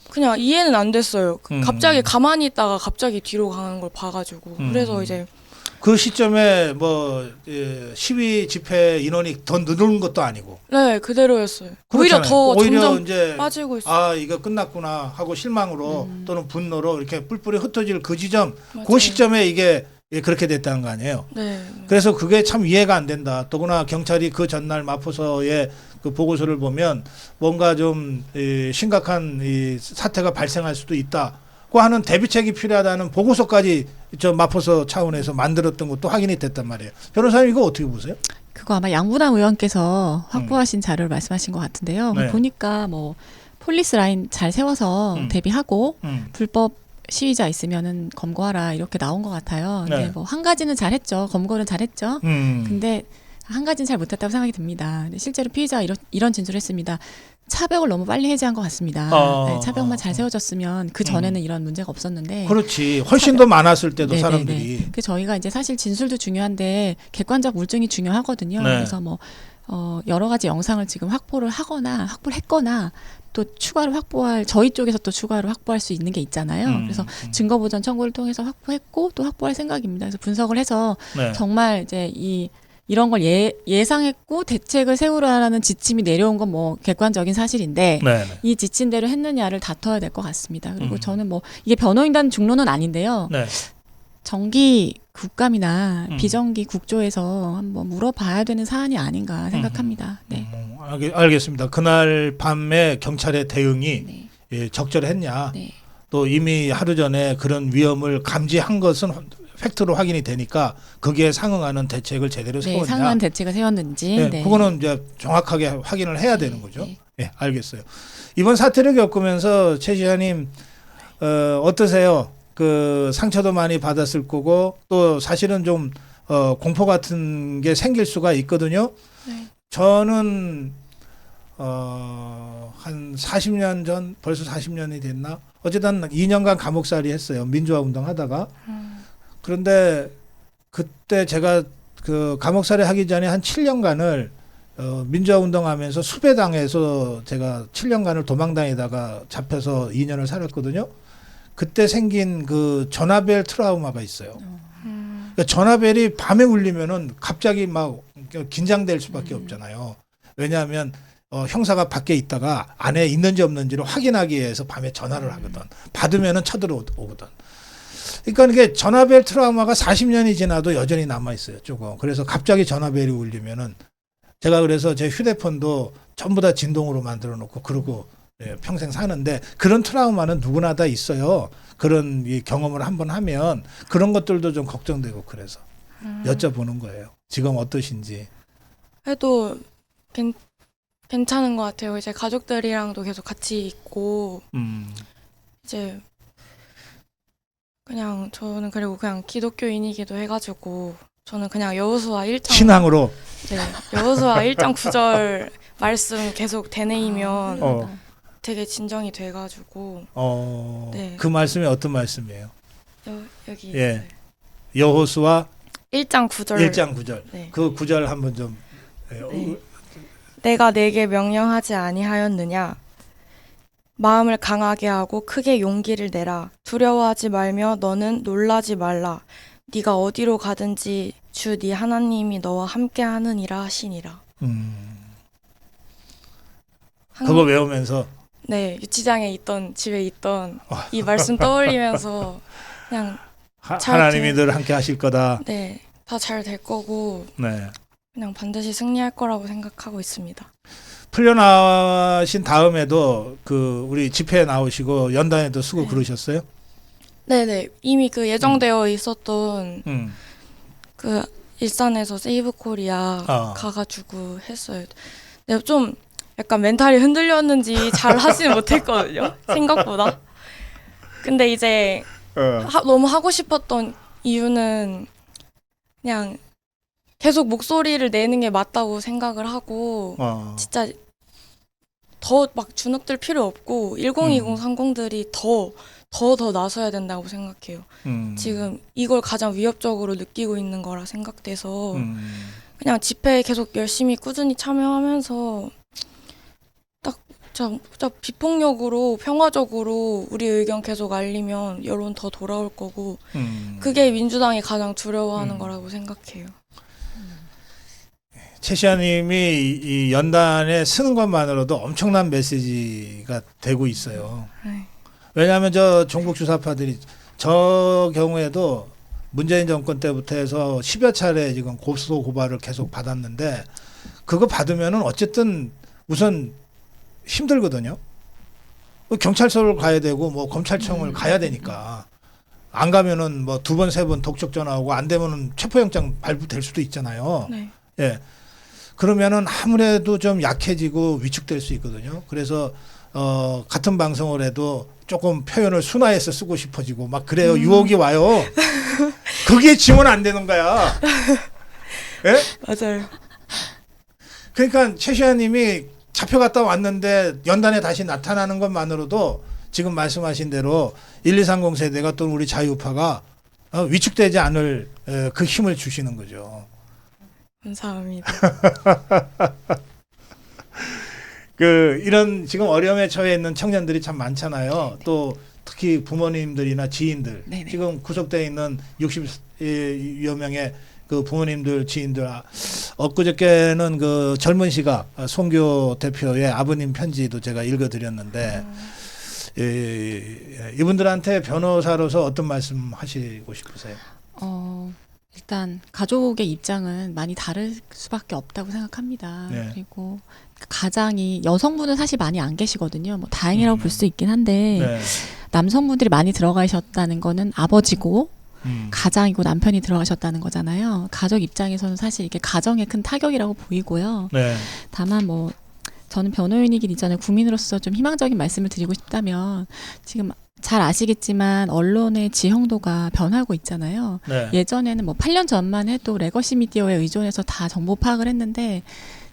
그냥 이해는 안 됐어요. 갑자기 가만히 있다가 갑자기 뒤로 가는 걸 봐가지고 그래서 이제 그 시점에 뭐 시위 집회 인원이 더 늘는 것도 아니고. 네, 그대로였어요. 오히려 그렇잖아요. 더 오히려 점점 이제 빠지고 있어요. 아 이거 끝났구나 하고 실망으로 또는 분노로 이렇게 뿔뿔이 흩어질 그 지점, 맞아요. 그 시점에 이게 그렇게 됐다는 거 아니에요. 네. 그래서 그게 참 이해가 안 된다. 더구나 경찰이 그 전날 마포서의 그 보고서를 보면 뭔가 좀 심각한 이 사태가 발생할 수도 있다고 하는 대비책이 필요하다는 보고서까지 저 마포서 차원에서 만들었던 것도 확인이 됐단 말이에요. 변호사님 이거 어떻게 보세요? 그거 아마 양부남 의원께서 확보하신 자료를 말씀하신 것 같은데요. 네. 보니까 뭐 폴리스 라인 잘 세워서 대비하고 불법 시위자 있으면은 검거하라 이렇게 나온 것 같아요. 근데 네. 뭐 한 가지는 잘했죠. 검거는 잘했죠. 근데 한 가지는 잘 못했다고 생각이 듭니다. 근데 실제로 피의자가 이런 진술을 했습니다. 차벽을 너무 빨리 해제한 것 같습니다. 네, 차벽만 잘 세워졌으면 그 전에는 이런 문제가 없었는데. 그렇지. 훨씬 더 많았을 때도 네네네. 사람들이. 그 저희가 이제 사실 진술도 중요한데 객관적 물증이 중요하거든요. 네. 그래서 뭐 여러 가지 영상을 지금 확보를 했거나 또 추가로 확보할 저희 쪽에서 또 추가로 확보할 수 있는 게 있잖아요. 그래서 증거 보전 청구를 통해서 확보했고 또 확보할 생각입니다. 그래서 분석을 해서 네. 정말 이제 이런 걸 예상했고 대책을 세우라는 지침이 내려온 건 뭐 객관적인 사실인데 네. 이 지침대로 했느냐를 다퉈야 될 것 같습니다. 그리고 저는 뭐 이게 변호인단 중론은 아닌데요. 네. 정기 국감이나 비정기 국조에서 한번 물어봐야 되는 사안이 아닌가 생각합니다. 네. 알겠습니다. 그날 밤에 경찰의 대응이 네. 적절했냐. 네. 또 이미 하루 전에 그런 위험을 감지한 것은 팩트로 확인이 되니까 거기에 상응하는 대책을 제대로 네, 세웠냐. 상응한 대책을 세웠는지. 네, 네. 그거는 이제 정확하게 확인을 해야 되는 거죠. 네. 네, 알겠어요. 이번 사태를 겪으면서 최 지사님 어떠세요? 그 상처도 많이 받았을 거고 또 사실은 좀 공포 같은 게 생길 수가 있거든요. 네. 저는 한 40년 전 벌써 40년이 됐나? 어쨌든 2년간 감옥살이 했어요. 민주화 운동 하다가. 그런데 그때 제가 그 감옥살이 하기 전에 한 7년간을 민주화 운동하면서 수배당해서 제가 7년간을 도망다니다가 잡혀서 2년을 살았거든요. 그때 생긴 그 전화벨 트라우마가 있어요. 그러니까 전화벨이 밤에 울리면은 갑자기 막 긴장될 수밖에 없잖아요. 왜냐하면 형사가 밖에 있다가 안에 있는지 없는지를 확인하기 위해서 밤에 전화를 하거든. 받으면은 쳐들어오거든. 그러니까 이게 전화벨 트라우마가 40년이 지나도 여전히 남아 있어요. 조금. 그래서 갑자기 전화벨이 울리면은 제가 그래서 제 휴대폰도 전부 다 진동으로 만들어 놓고 그러고 평생 사는데 그런 트라우마는 누구나 다 있어요. 그런 이 경험을 한번 하면 그런 것들도 좀 걱정되고 그래서 여쭤보는 거예요. 지금 어떠신지. 해도 괜찮은 것 같아요. 이제 가족들이랑도 계속 같이 있고 이제 그냥 저는 그리고 그냥 기독교인이기도 해가지고 저는 그냥 여호수아 1장 신앙으로. 네, 여호수아 1장 9절 말씀 계속 되뇌이면 되게 진정이 돼가지고 네. 그 말씀이 어떤 말씀이에요? 여기 예. 여호수아 1장 9절 1장 9절. 네. 그 9절 한번 좀 네. 내가 내게 명령하지 아니하였느냐 마음을 강하게 하고 크게 용기를 내라 두려워하지 말며 너는 놀라지 말라 네가 어디로 가든지 주 네 하나님이 너와 함께 하느니라 하시니라. 그거 외우면서 네, 유치장에 있던 집에 있던 이 말씀 떠올리면서 그냥 하나님이 늘 함께 하실 거다. 네, 다 잘 될 거고 네. 그냥 반드시 승리할 거라고 생각하고 있습니다. 풀려나신 다음에도 그 우리 집회에 나오시고 연단에도 쓰고 네. 그러셨어요? 네네, 이미 그 예정되어 있었던 그 일산에서 세이브 코리아 가가지고 했어요. 근데 좀 약간 멘탈이 흔들렸는지 잘 하지는 못했거든요. 생각보다. 근데 이제 너무 하고 싶었던 이유는 그냥 계속 목소리를 내는 게 맞다고 생각을 하고 진짜 더 막 주눅들 필요 없고 1020, 30들이 더 나서야 된다고 생각해요. 지금 이걸 가장 위협적으로 느끼고 있는 거라 생각돼서 그냥 집회에 계속 열심히 꾸준히 참여하면서 딱 진짜 비폭력으로 평화적으로 우리 의견 계속 알리면 여론 더 돌아올 거고 그게 민주당이 가장 두려워하는 거라고 생각해요. 최시아님이 이 연단에 쓰는 것만으로도 엄청난 메시지가 되고 있어요. 네. 왜냐하면 저 종북 주사파들이 저 경우에도 문재인 정권 때부터 해서 10여 차례 지금 고소 고발을 계속 받았는데 그거 받으면은 어쨌든 우선 힘들거든요. 경찰서를 가야 되고 뭐 검찰청을 가야 되니까 안 가면은 뭐 2번, 3번 독촉 전화 오고 안 되면은 체포영장 발부될 수도 있잖아요. 네. 예. 그러면은 아무래도 좀 약해지고 위축될 수 있거든요. 그래서 같은 방송을 해도 조금 표현을 순화해서 쓰고 싶어지고 막 그래요. 유혹이 와요. 그게 지원 안 되는 거야. 예? 맞아요. 그러니까 최시아님이 잡혀갔다 왔는데 연단에 다시 나타나는 것만으로도 지금 말씀하신 대로 1230 세대가 또 우리 자유파가 위축되지 않을 그 힘을 주시는 거죠. 감사합니다. 이런 지금 어려움에 처해 있는 청년들이 참 많잖아요. 또 특히 부모님들이나 지인들. 네네. 지금 구속되어 있는 60여 명의 그 부모님들, 지인들. 엊그저께는 그 젊은 시각 송교 대표의 아버님 편지도 제가 읽어드렸는데 이분들한테 변호사로서 어떤 말씀 하시고 싶으세요? 일단 가족의 입장은 많이 다를 수밖에 없다고 생각합니다. 네. 그리고 가장이 여성분은 사실 많이 안 계시거든요. 뭐 다행이라고 볼 수 있긴 한데 네. 남성분들이 많이 들어가셨다는 거는 아버지고 가장이고 남편이 들어가셨다는 거잖아요. 가족 입장에서는 사실 이게 가정에 큰 타격이라고 보이고요. 네. 다만 뭐 저는 변호인이긴 이전에 국민으로서 좀 희망적인 말씀을 드리고 싶다면 지금 잘 아시겠지만 언론의 지형도가 변하고 있잖아요. 네. 예전에는 뭐 8년 전만 해도 레거시 미디어에 의존해서 다 정보 파악을 했는데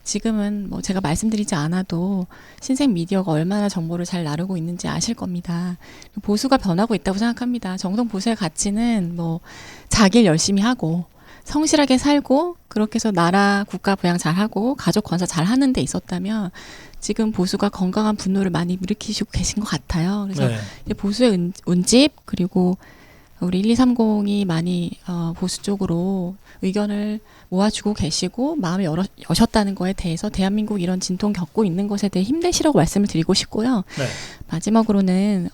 지금은 뭐 제가 말씀드리지 않아도 신생 미디어가 얼마나 정보를 잘 나르고 있는지 아실 겁니다. 보수가 변하고 있다고 생각합니다. 정성 보수의 가치는 뭐 자기 일 열심히 하고 성실하게 살고 그렇게 해서 나라 국가 부양 잘하고 가족 건설 잘하는 데 있었다면 지금 보수가 건강한 분노를 많이 일으키시고 계신 것 같아요. 그래서 네. 이제 보수의 운집 그리고 우리 1230이 많이 보수 쪽으로 의견을 모아주고 계시고 마음을 여셨다는 거에 대해서 대한민국 이런 진통 겪고 있는 것에 대해 힘내시라고 말씀을 드리고 싶고요. 네. 마지막으로는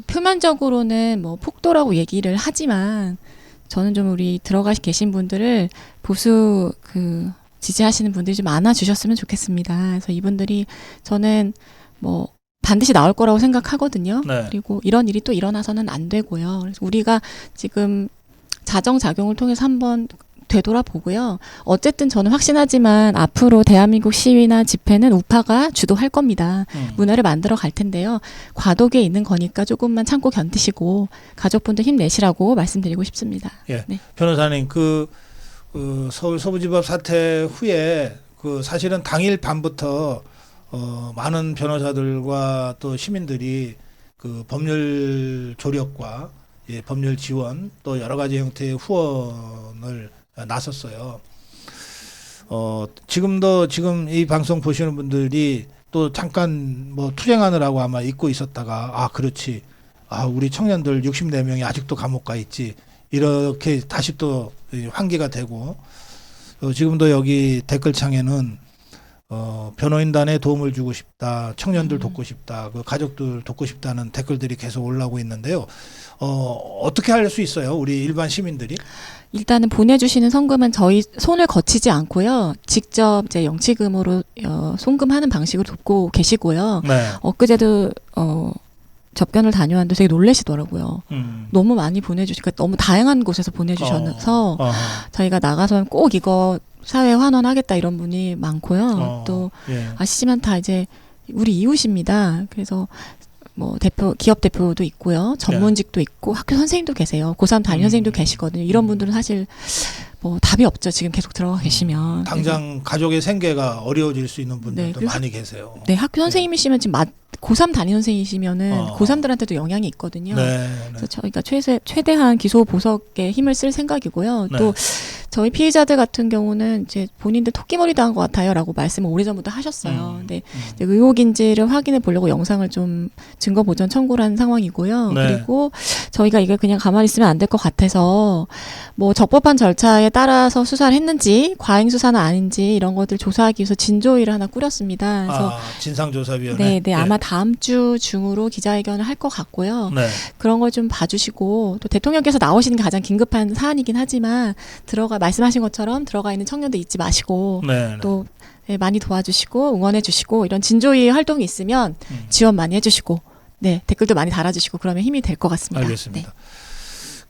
표면적으로는 뭐 폭도라고 얘기를 하지만 저는 좀 우리 들어가 계신 분들을 보수 지지하시는 분들이 좀 안아주셨으면 좋겠습니다. 그래서 이분들이 저는 뭐 반드시 나올 거라고 생각하거든요. 네. 그리고 이런 일이 또 일어나서는 안 되고요. 그래서 우리가 지금 자정작용을 통해서 한번 되돌아보고요. 어쨌든 저는 확신하지만 앞으로 대한민국 시위나 집회는 우파가 주도할 겁니다. 문화를 만들어 갈 텐데요. 과도기에 있는 거니까 조금만 참고 견디시고 가족분들 힘내시라고 말씀드리고 싶습니다. 예. 네. 변호사님 서울 서부지법 사태 후에 사실은 당일 밤부터 많은 변호사들과 또 시민들이 법률 조력과 법률 지원 또 여러 가지 형태의 후원을 나섰어요. 지금 이 방송 보시는 분들이 또 잠깐 뭐 투쟁하느라고 아마 잊고 있었다가 그렇지. 우리 청년들 64명이 아직도 감옥 가 있지. 이렇게 다시 또 환기가 되고 지금도 여기 댓글창에는 변호인단에 도움을 주고 싶다, 청년들 돕고 싶다, 가족들 돕고 싶다는 댓글들이 계속 올라오고 있는데요. 어떻게 할 수 있어요? 우리 일반 시민들이? 일단은 보내주시는 성금은 저희 손을 거치지 않고요. 직접 이제 영치금으로 송금하는 방식으로 돕고 계시고요. 네. 엊그제도 접견을 다녀왔는데 되게 놀라시더라고요. 너무 많이 보내주시니까 너무 다양한 곳에서 보내주셔서 저희가 나가서는 꼭 이거 사회에 환원하겠다 이런 분이 많고요. 또 예. 아시지만 다 이제 우리 이웃입니다. 그래서 뭐 기업 대표도 있고요. 전문직도 있고 학교 선생님도 계세요. 고3 담임 선생님도 계시거든요. 이런 분들은 사실 뭐 답이 없죠. 지금 계속 들어가 계시면. 당장 가족의 생계가 어려워질 수 있는 분들도 네, 많이 계세요. 네, 학교 선생님이시면 지금 고3 담임 선생님이시면은 고3들한테도 영향이 있거든요. 네, 네. 그래서 저희가 최대한 기소 보석에 힘을 쓸 생각이고요. 네. 또 저희 피해자들 같은 경우는 이제 본인들 토끼머리 당한 것 같아요라고 말씀을 오래전부터 하셨어요. 근데 이제 의혹인지를 확인해 보려고 영상을 좀 증거 보전 청구를 한 상황이고요. 네. 그리고 저희가 이걸 그냥 가만히 있으면 안 될 것 같아서 뭐 적법한 절차에 따라서 수사를 했는지 과잉 수사는 아닌지 이런 것들 조사하기 위해서 진조위를 하나 꾸렸습니다. 그래서 진상조사위원회. 네, 아마 다음 주 중으로 기자회견을 할 것 같고요. 네. 그런 걸 좀 봐주시고 또 대통령께서 나오시는 게 가장 긴급한 사안이긴 하지만 말씀하신 것처럼 들어가 있는 청년들 잊지 마시고 네. 또 네, 많이 도와주시고 응원해주시고 이런 진조위 활동이 있으면 지원 많이 해주시고 네 댓글도 많이 달아주시고 그러면 힘이 될 것 같습니다. 알겠습니다.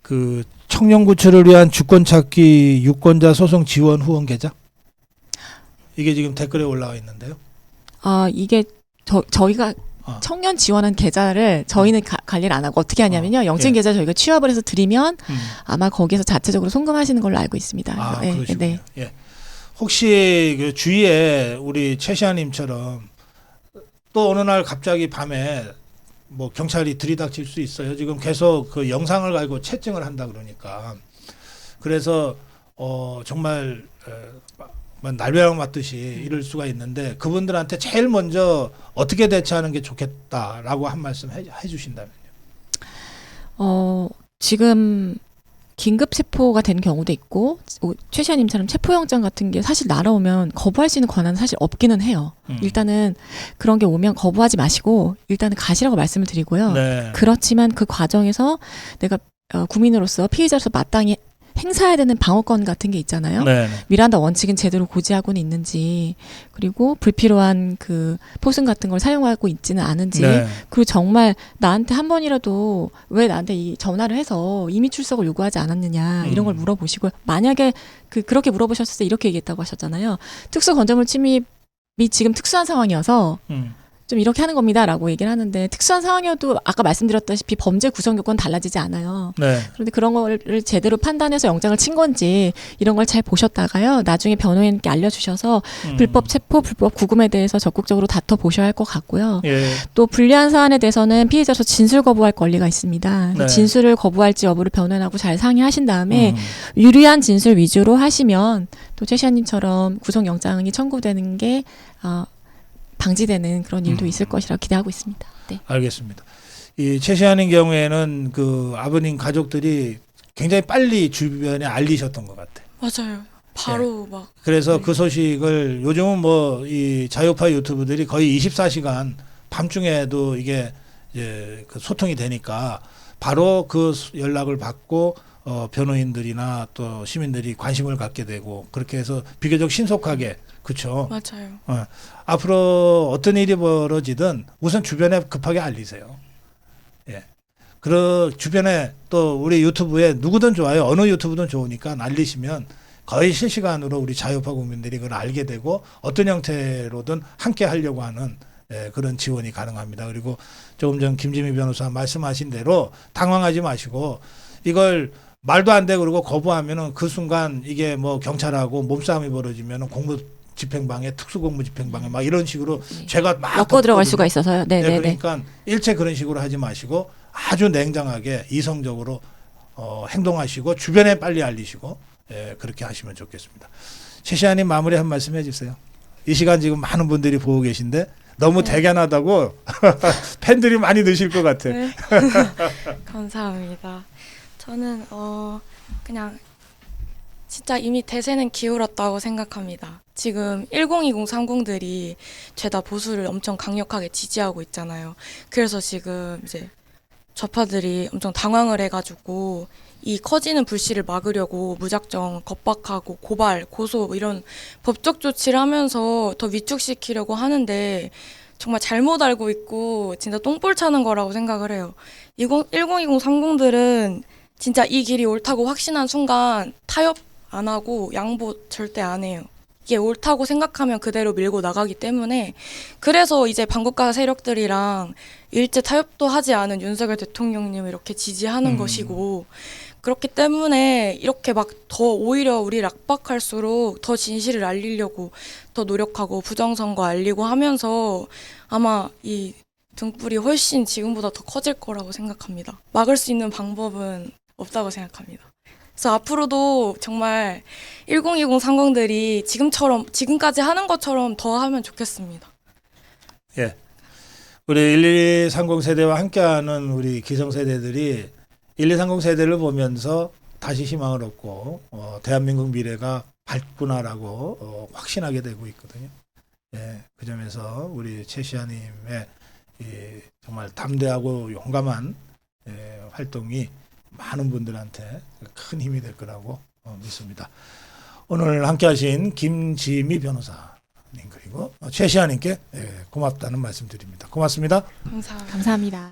그 청년 구출을 위한 주권 찾기 유권자 소송 지원 후원 계좌 이게 지금 댓글에 올라와 있는데요. 아 이게 저희가 청년 지원한 계좌를 저희는 관리를 안 하고 어떻게 하냐면요. 영진 계좌 저희가 취합을 해서 드리면 아마 거기에서 자체적으로 송금하시는 걸로 알고 있습니다. 아, 네, 그러시군요. 네. 예. 혹시 그 주위에 우리 최시아님처럼 또 어느 날 갑자기 밤에 뭐 경찰이 들이닥칠 수 있어요. 지금 계속 그 영상을 가지고 채증을 한다 그러니까 그래서 정말 날벼락 맞듯이 이럴 수가 있는데 그분들한테 제일 먼저 어떻게 대처하는 게 좋겠다라고 한 말씀 해주신다면요. 지금 긴급 체포가 된 경우도 있고 최 시아님처럼 체포영장 같은 게 사실 날아오면 거부할 수 있는 권한은 사실 없기는 해요. 일단은 그런 게 오면 거부하지 마시고 일단은 가시라고 말씀을 드리고요. 네. 그렇지만 그 과정에서 내가 국민으로서 피해자로서 마땅히 행사해야 되는 방어권 같은 게 있잖아요. 네. 미란다 원칙은 제대로 고지하고는 있는지 그리고 불필요한 그 포승 같은 걸 사용하고 있지는 않은지 네. 그리고 정말 나한테 한 번이라도 왜 나한테 이 전화를 해서 임의 출석을 요구하지 않았느냐 이런 걸 물어보시고 만약에 그렇게 물어보셨을 때 이렇게 얘기했다고 하셨잖아요. 특수 건전물 침입이 지금 특수한 상황이어서 좀 이렇게 하는 겁니다라고 얘기를 하는데 특수한 상황이어도 아까 말씀드렸다시피 범죄 구성 요건은 달라지지 않아요. 네. 그런데 그런 거를 제대로 판단해서 영장을 친 건지 이런 걸 잘 보셨다가요. 나중에 변호인께 알려주셔서 불법 체포, 불법 구금에 대해서 적극적으로 다퉈보셔야 할 것 같고요. 예. 또 불리한 사안에 대해서는 피해자로서 진술 거부할 권리가 있습니다. 네. 진술을 거부할지 여부를 변호인하고 잘 상의하신 다음에 유리한 진술 위주로 하시면 또 최시아님처럼 구속영장이 청구되는 게 방지되는 그런 일도 있을 것이라 기대하고 있습니다. 네. 알겠습니다. 이 최시아님 경우에는 그 아버님 가족들이 굉장히 빨리 주변에 알리셨던 것 같아요. 맞아요. 바로 막 그래서 그 소식을 요즘은 뭐 이 자유파 유튜브들이 거의 24시간 밤중에도 이게 이제 그 소통이 되니까 바로 그 연락을 받고 변호인들이나 또 시민들이 관심을 갖게 되고 그렇게 해서 비교적 신속하게 그렇죠. 맞아요. 앞으로 어떤 일이 벌어지든 우선 주변에 급하게 알리세요. 예. 주변에 또 우리 유튜브에 누구든 좋아요. 어느 유튜브든 좋으니까 알리시면 거의 실시간으로 우리 자유파 국민들이 그걸 알게 되고 어떤 형태로든 함께 하려고 하는 그런 지원이 가능합니다. 그리고 조금 전 김지미 변호사 말씀하신 대로 당황하지 마시고 이걸 말도 안 돼 그러고 거부하면은 그 순간 이게 뭐 경찰하고 몸싸움이 벌어지면은 집행방해, 특수공무집행방해 막 이런 식으로 죄가 막 엮어 들어갈 수가 있어서요. 네, 네, 네. 그러니까 일체 그런 식으로 하지 마시고 아주 냉정하게 이성적으로 행동하시고 주변에 빨리 알리시고 그렇게 하시면 좋겠습니다. 최시아님 마무리 한 말씀 해주세요. 이 시간 지금 많은 분들이 보고 계신데 너무 대견하다고 팬들이 많이 드실 것 같아. 네. 감사합니다. 저는 그냥 진짜 이미 대세는 기울었다고 생각합니다. 지금 102030들이 죄다 보수를 엄청 강력하게 지지하고 있잖아요. 그래서 지금 이제 좌파들이 엄청 당황을 해가지고 이 커지는 불씨를 막으려고 무작정 겁박하고 고발, 고소 이런 법적 조치를 하면서 더 위축시키려고 하는데 정말 잘못 알고 있고 진짜 똥볼 차는 거라고 생각을 해요. 102030들은 진짜 이 길이 옳다고 확신한 순간 타협 안 하고 양보 절대 안 해요. 이게 옳다고 생각하면 그대로 밀고 나가기 때문에 그래서 이제 반국가 세력들이랑 일제 타협도 하지 않은 윤석열 대통령님을 이렇게 지지하는 것이고 그렇기 때문에 이렇게 막 더 오히려 우리를 압박할수록 더 진실을 알리려고 더 노력하고 부정선거 알리고 하면서 아마 이 등불이 훨씬 지금보다 더 커질 거라고 생각합니다. 막을 수 있는 방법은 없다고 생각합니다. 그래서 앞으로도 정말 1020 상공들이 지금까지 하는 것처럼 더 하면 좋겠습니다. 예. 우리 1230 세대와 함께하는 우리 기성세대들이 1230 세대를 보면서 다시 희망을 얻고 대한민국 미래가 밝구나라고 확신하게 되고 있거든요. 예, 그 점에서 우리 최시아님의 이 정말 담대하고 용감한 활동이 많은 분들한테 큰 힘이 될 거라고 믿습니다. 오늘 함께하신 김지미 변호사님 그리고 최시아님께 고맙다는 말씀드립니다. 고맙습니다. 감사합니다. 감사합니다.